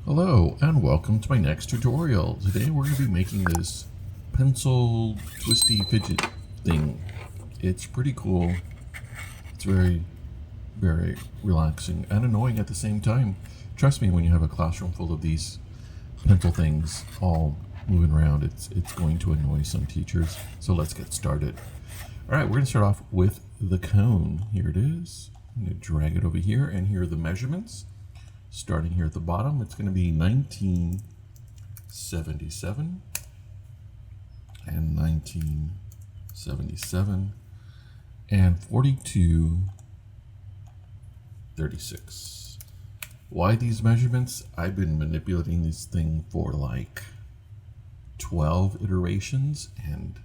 Hello and welcome to my next tutorial. Today we're going to be making this pencil twisty fidget thing. It's pretty cool. It's very relaxing and annoying at the same time. Trust me, when you have a classroom full of these pencil things all moving around, it's going to annoy some teachers. So let's get started. Alright, we're going to start off with the cone. Here it is. I'm going to drag it over here, and here are the measurements. Starting here at the bottom, it's going to be 1977 and 1977 and 4236. Why these measurements? I've been manipulating this thing for like 12 iterations, and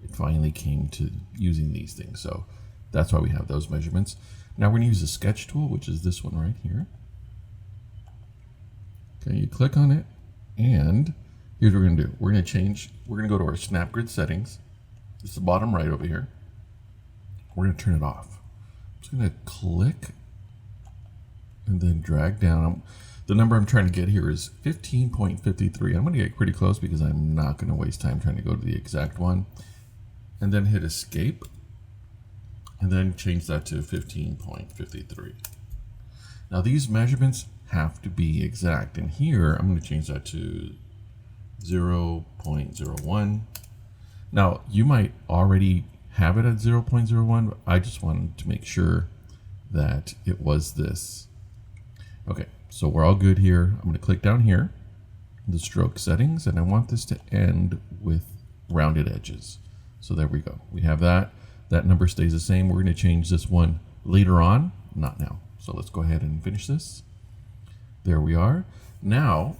it finally came to using these things. So that's why we have those measurements. Now we're going to use a sketch tool, which is this one right here. Okay, you click on it, and here's what we're going to do. We're going to go to our snap grid settings. It's the bottom right over here. We're going to turn it off. I'm just going to click and then drag down. The number I'm trying to get here is 15.53. I'm going to get pretty close because I'm not going to waste time trying to go to the exact one. And then hit escape, and then change that to 15.53. Now these measurements have to be exact, and here I'm going to change that to 0.01. Now you might already have it at 0.01, but I just wanted to make sure that it was this. Okay, so we're all good here. I'm going to click down here, the stroke settings, and I want this to end with rounded edges. So there we go. We have that. That number stays the same. We're going to change this one later on, not now. So let's go ahead and finish this. There we are. Now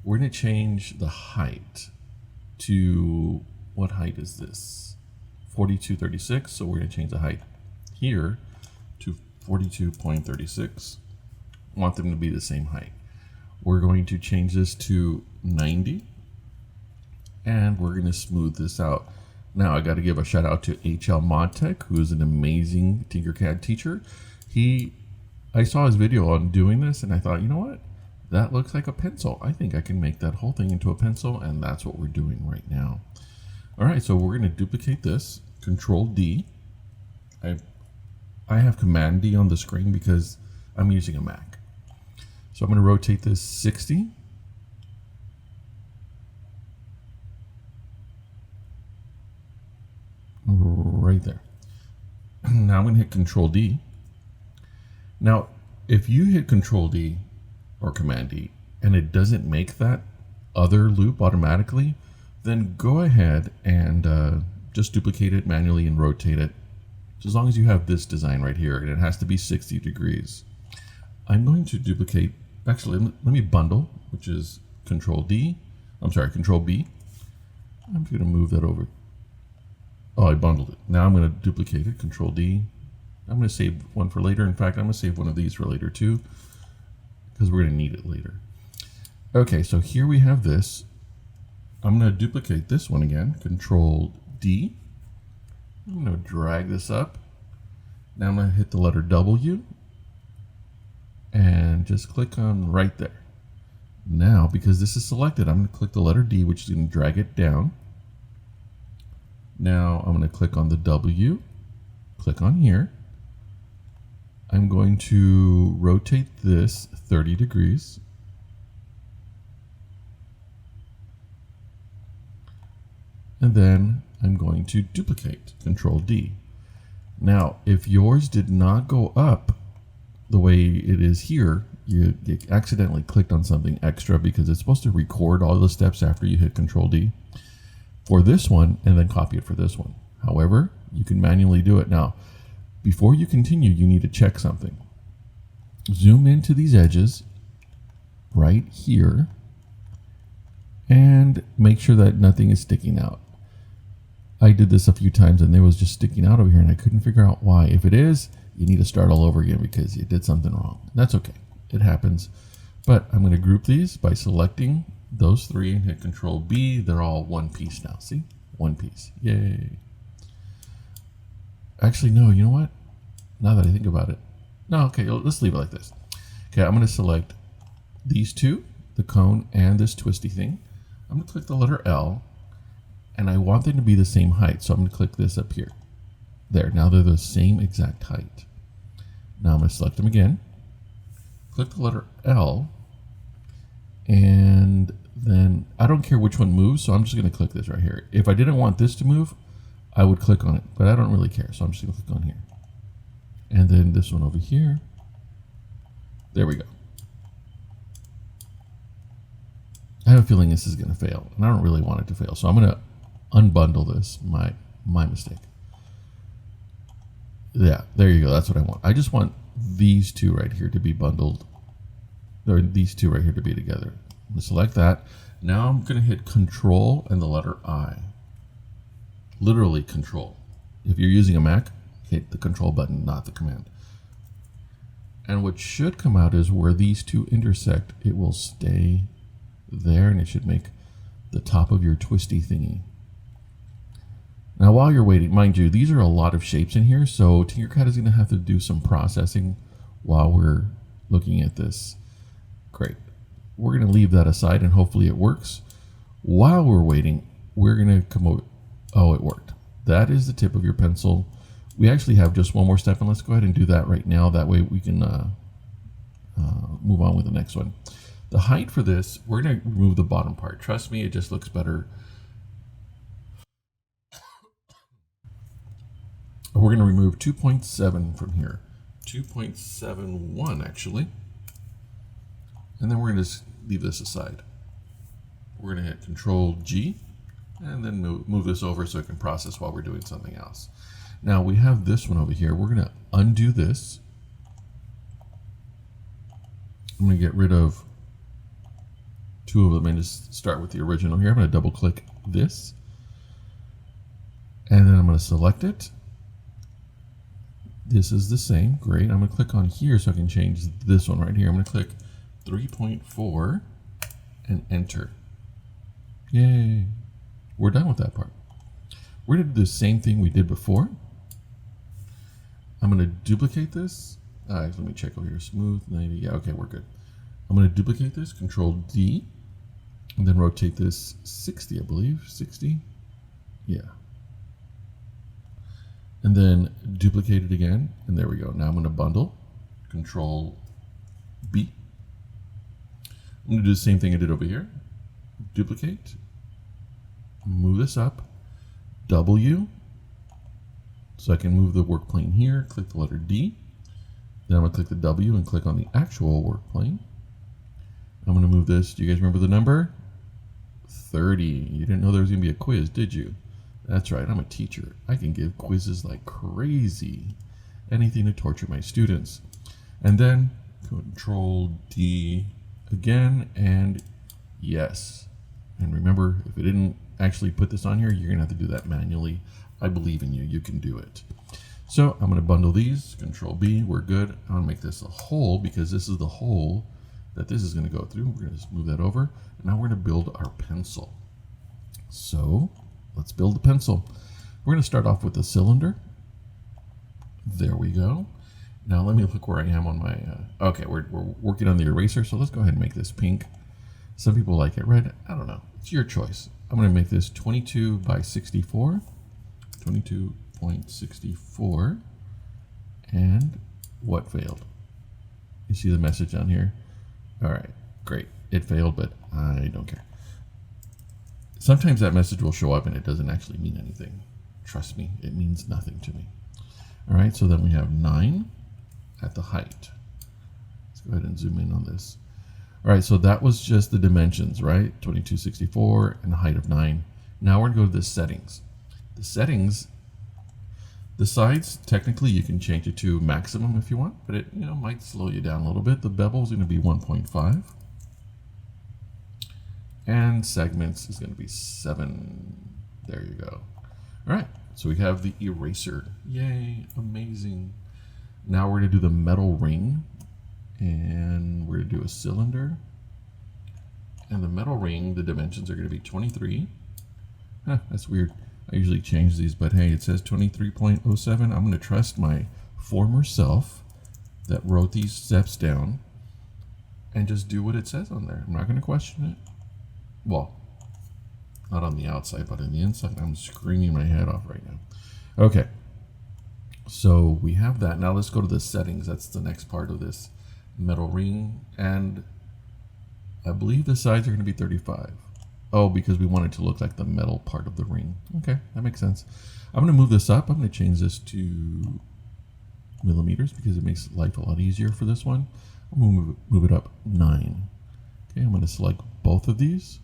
we're going to change the height to, what height is this? 4236. So we're going to change the height here to 42.36. Want them to be the same height. We're going to change this to 90, and we're going to smooth this out. Now I got to give a shout out to HL Modtech, who is an amazing Tinkercad teacher. I saw his video on doing this, and I thought, you know what? That looks like a pencil. I think I can make that whole thing into a pencil, and that's what we're doing right now. All right, so we're going to duplicate this. Control D. I have Command D on the screen because I'm using a Mac. So I'm going to rotate this 60. Right there. Now I'm going to hit Control D. Now, if you hit Control D or Command D and it doesn't make that other loop automatically, then go ahead and just duplicate it manually and rotate it. So as long as you have this design right here, and it has to be 60 degrees. I'm going to duplicate, actually, let me bundle, which is Control B. I'm just going to move that over. Oh, I bundled it. Now I'm going to duplicate it, Control D. I'm going to save one for later. In fact, I'm going to save one of these for later too, because we're going to need it later. Okay, so here we have this. I'm going to duplicate this one again, Control D. I'm going to drag this up. Now I'm going to hit the letter W and just click on right there. Now, because this is selected, I'm going to click the letter D, which is going to drag it down. Now I'm going to click on the W, click on here. I'm going to rotate this 30 degrees. And then I'm going to duplicate, Control D. Now, if yours did not go up the way it is here, you accidentally clicked on something extra because it's supposed to record all the steps after you hit Control D for this one and then copy it for this one. However, you can manually do it. Now, before you continue, you need to check something. Zoom into these edges right here and make sure that nothing is sticking out. I did this a few times and it was just sticking out over here and I couldn't figure out why. If it is, you need to start all over again because you did something wrong. That's okay. It happens. But I'm going to group these by selecting those three and hit Control B. They're all one piece now. See? One piece. Yay. Actually, no, you know what? Now that I think about it. No, okay, let's leave it like this. Okay, I'm going to select these two the cone and this twisty thing. I'm going to click the letter L, and I want them to be the same height. So I'm going to click this up here. There, now they're the same exact height. Now I'm going to select them again, click the letter L, and then I don't care which one moves, so I'm just going to click this right here. If I didn't want this to move, I would click on it, but I don't really care, so I'm just going to click on here. And then this one over here. There we go. I have a feeling this is going to fail, and I don't really want it to fail, so I'm going to unbundle this. My mistake. Yeah, there you go. That's what I want. I just want these two right here to be bundled, or these two right here to be together. I'm going to select that. Now I'm going to hit Control and the letter I. Literally Control. If you're using a Mac, hit the Control button, not the command. And what should come out is where these two intersect, it will stay there, and it should make the top of your twisty thingy. Now while you're waiting, mind you, these are a lot of shapes in here, so Tinkercad is going to have to do some processing while we're looking at this. Great. We're going to leave that aside and hopefully it works. While we're waiting, we're going to come over. Oh, it worked. That is the tip of your pencil. We actually have just one more step, and let's go ahead and do that right now. That way we can move on with the next one. The height for this, we're going to remove the bottom part. Trust me, it just looks better. We're going to remove 2.7 from here. 2.71 actually. And then we're going to just leave this aside. We're going to hit Control G and then move this over so it can process while we're doing something else. Now we have this one over here. We're going to undo this. I'm going to get rid of two of them and just start with the original here. I'm going to double click this. And then I'm going to select it. This is the same. Great. I'm going to click on here so I can change this one right here. I'm going to click 3.4 and enter. Yay. We're done with that part. We're going to do the same thing we did before. I'm going to duplicate this. Let me check over here. Smooth 90. Yeah, okay, we're good. I'm going to duplicate this, Control D, and then rotate this 60, I believe. 60. Yeah. And then duplicate it again, and there we go. Now I'm going to bundle, Control B. I'm going to do the same thing I did over here. Duplicate, move this up, W, so I can move the work plane here, click the letter D. Then I'm going to click the W and click on the actual work plane. I'm going to move this. Do you guys remember the number? 30. You didn't know there was going to be a quiz, did you? That's right, I'm a teacher. I can give quizzes like crazy. Anything to torture my students. And then Control D again, and yes. And remember, if it didn't actually put this on here, you're gonna have to do that manually. I believe in you, you can do it. So I'm gonna bundle these, Control B, we're good. I'm gonna make this a hole because this is the hole that this is gonna go through. We're gonna just move that over. And now we're gonna build our pencil. So let's build the pencil. We're going to start off with the cylinder. There we go. Now let me look where I am on my, okay, we're working on the eraser, so let's go ahead and make this pink. Some people like it red. I don't know. It's your choice. I'm going to make this 22 by 64. 22.64. And what failed? You see the message on here? All right, great. It failed, but I don't care. Sometimes that message will show up and it doesn't actually mean anything. Trust me, it means nothing to me. All right, so then we have 9 at the height. Let's go ahead and zoom in on this. All right, so that was just the dimensions, right? 2264 and a height of 9. Now we're gonna go to the settings. The settings, the sides, technically you can change it to maximum if you want, but it might slow you down a little bit. The bevel is gonna be 1.5. And segments is going to be 7. There you go. All right, so we have the eraser. Yay, amazing. Now we're going to do the metal ring, and we're going to do a cylinder. And the metal ring, the dimensions are going to be 23. Huh, that's weird. I usually change these, but hey, it says 23.07. I'm going to trust my former self that wrote these steps down. and just do what it says on there. I'm not going to question it. Well, not on the outside, but on the inside. I'm screaming my head off right now. Okay. So we have that. Now let's go to the settings. That's the next part of this metal ring. And I believe the sides are going to be 35. Oh, because we want it to look like the metal part of the ring. Okay, that makes sense. I'm going to move this up. I'm going to change this to millimeters because it makes life a lot easier for this one. I'm going to move it up 9. Okay, I'm going to select both of these.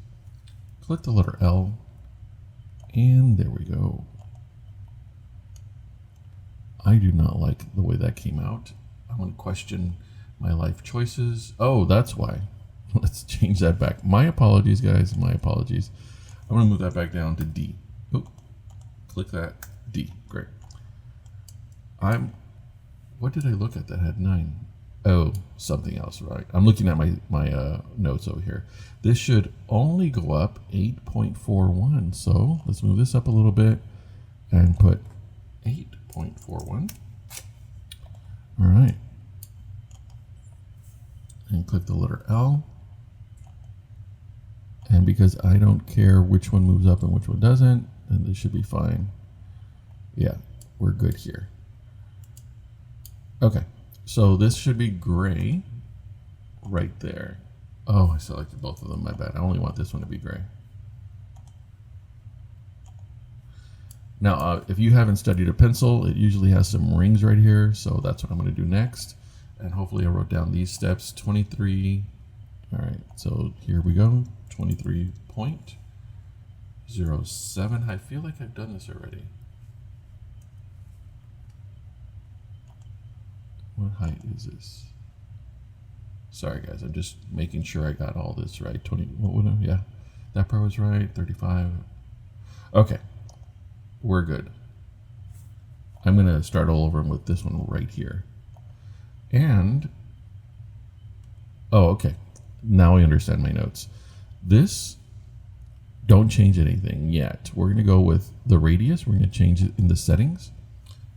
Click the letter L. And there we go. I do not like the way that came out. I'm going to question my life choices. Oh, that's why. Let's change that back. My apologies, guys. My apologies. I'm going to move that back down to D. Oh, click that. D. Great. What did I look at that had 9? Oh, something else, right? I'm looking at my notes over here. This should only go up 8.41. So let's move this up a little bit and put 8.41. All right. And click the letter L. And because I don't care which one moves up and which one doesn't, then this should be fine. Yeah, we're good here. Okay, so this should be gray right there. Oh, I selected both of them, my bad. I only want this one to be gray. Now, if you haven't studied a pencil, it usually has some rings right here, so that's what I'm going to do next. And hopefully I wrote down these steps, 23. All right, so here we go, 23.07. I feel like I've done this already. What height is this? Sorry, guys, I'm just making sure I got all this right. 20, yeah, that part was right, 35. Okay. We're good. I'm going to start all over with this one right here. And, oh, okay. Now I understand my notes. This, don't change anything yet. We're going to go with the radius. We're going to change it in the settings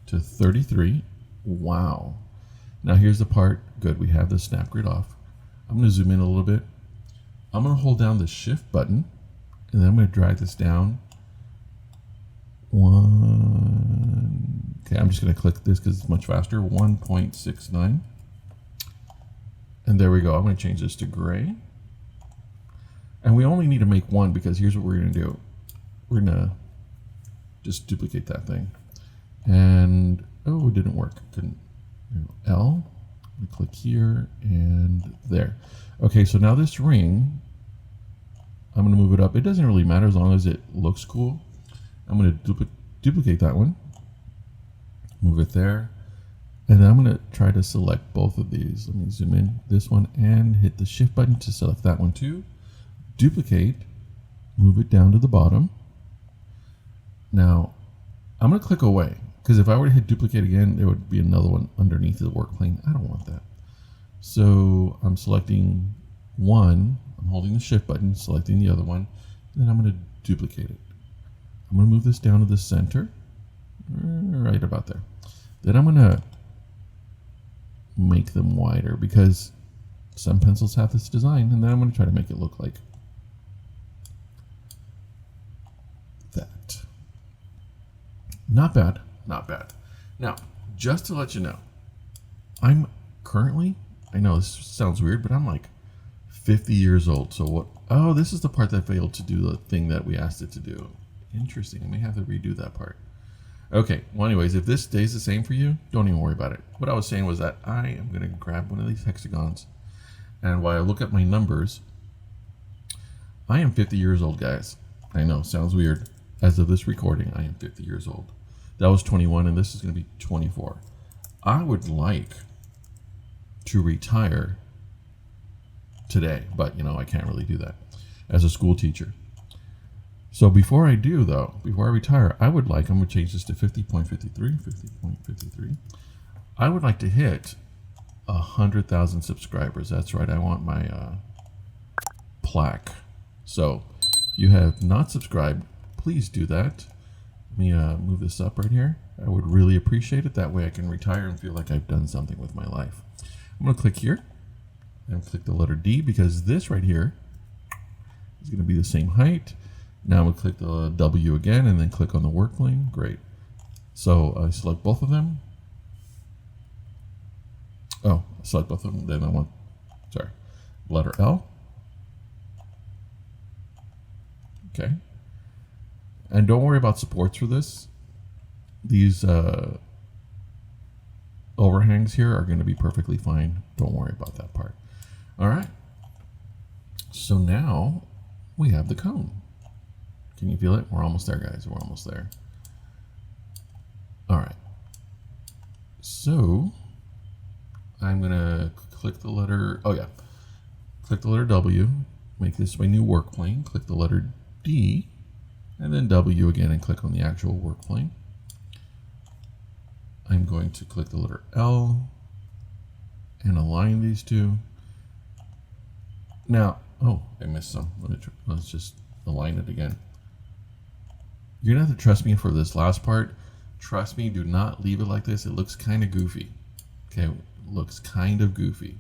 to 33. Wow. Now here's the part. Good, we have the snap grid off. I'm going to zoom in a little bit. I'm going to hold down the shift button, and then I'm going to drag this down. Okay, I'm just going to click this because it's much faster. 1.69. And there we go. I'm going to change this to gray. And we only need to make one because here's what we're going to do. We're going to just duplicate that thing. And, oh, it didn't work. Couldn't. L. I'm going to click here and there. Okay, so now this ring, I'm going to move it up. It doesn't really matter as long as it looks cool. I'm going to duplicate that one, move it there, and then I'm going to try to select both of these. Let me zoom in this one and hit the shift button to select that one too. Duplicate, move it down to the bottom. Now, I'm going to click away because if I were to hit duplicate again, there would be another one underneath the work plane. I don't want that. So I'm selecting one, I'm holding the shift button, selecting the other one, and then I'm going to duplicate it. I'm going to move this down to the center, right about there. Then I'm going to make them wider because some pencils have this design, and then I'm going to try to make it look like that. Not bad, not bad. Now, just to let you know, I'm currently, I know this sounds weird, but I'm like 50 years old. So what, oh, this is the part that failed to do the thing that we asked it to do. Interesting. I may have to redo that part. Okay. Well, anyways, if this stays the same for you, don't even worry about it. What I was saying was that I am going to grab one of these hexagons, and while I look at my numbers, I am 50 years old, guys. I know, sounds weird. As of this recording, I am 50 years old. That was 21, and this is going to be 24. I would like to retire today, but, you know, I can't really do that as a school teacher. So before I do, though, before I retire, I would like, I'm going to change this to 50.53, 50.53. I would like to hit 100,000 subscribers. That's right. I want my plaque. So if you have not subscribed, please do that. Let me move this up right here. I would really appreciate it. That way I can retire and feel like I've done something with my life. I'm going to click here. and click the letter D, because this right here is going to be the same height. Now we'll click the W again and then click on the work plane. Great. So I select both of them. Oh, select both of them. Then I want, sorry, letter L. Okay. And don't worry about supports for this. These overhangs here are going to be perfectly fine. Don't worry about that part. All right. So now we have the cone. Can you feel it? We're almost there, guys. We're almost there. All right. So I'm going to click the letter, oh yeah, click the letter W, make this my new work plane, click the letter D, and then W again and click on the actual work plane. I'm going to click the letter L and align these two. Now, oh, I missed some. Let's just align it again. You're gonna have to trust me for this last part. Trust me, do not leave it like this. It looks kind of goofy. Okay, it looks kind of goofy.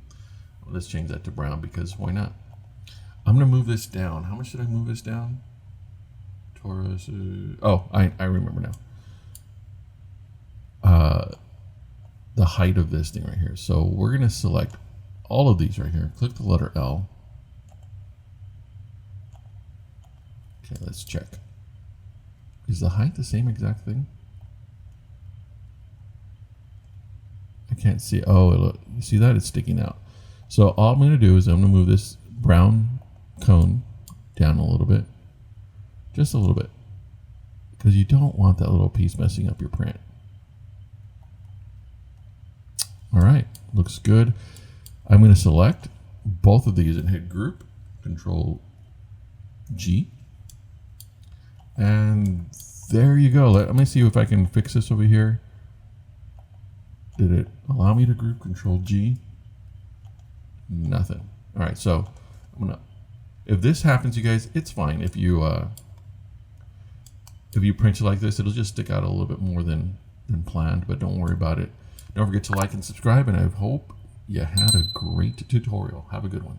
Well, let's change that to brown because why not? I'm gonna move this down. How much should I move this down? Taurus, oh, I remember now. The height of this thing right here. So we're gonna select all of these right here. Click the letter L. Okay, let's check. Is the height the same exact thing? I can't see. Oh, look, you see that? It's sticking out. So all I'm going to do is I'm going to move this brown cone down a little bit. Just a little bit. Because you don't want that little piece messing up your print. All right, looks good. I'm going to select both of these and hit Group, Control G. And there you go. Let me see if I can fix this over here. Did it allow me to group? Control G? Nothing. All right, so I'm gonna. If this happens, you guys, it's fine. If you print it like this, it'll just stick out a little bit more than planned. But don't worry about it. Don't forget to like and subscribe. And I hope you had a great tutorial. Have a good one.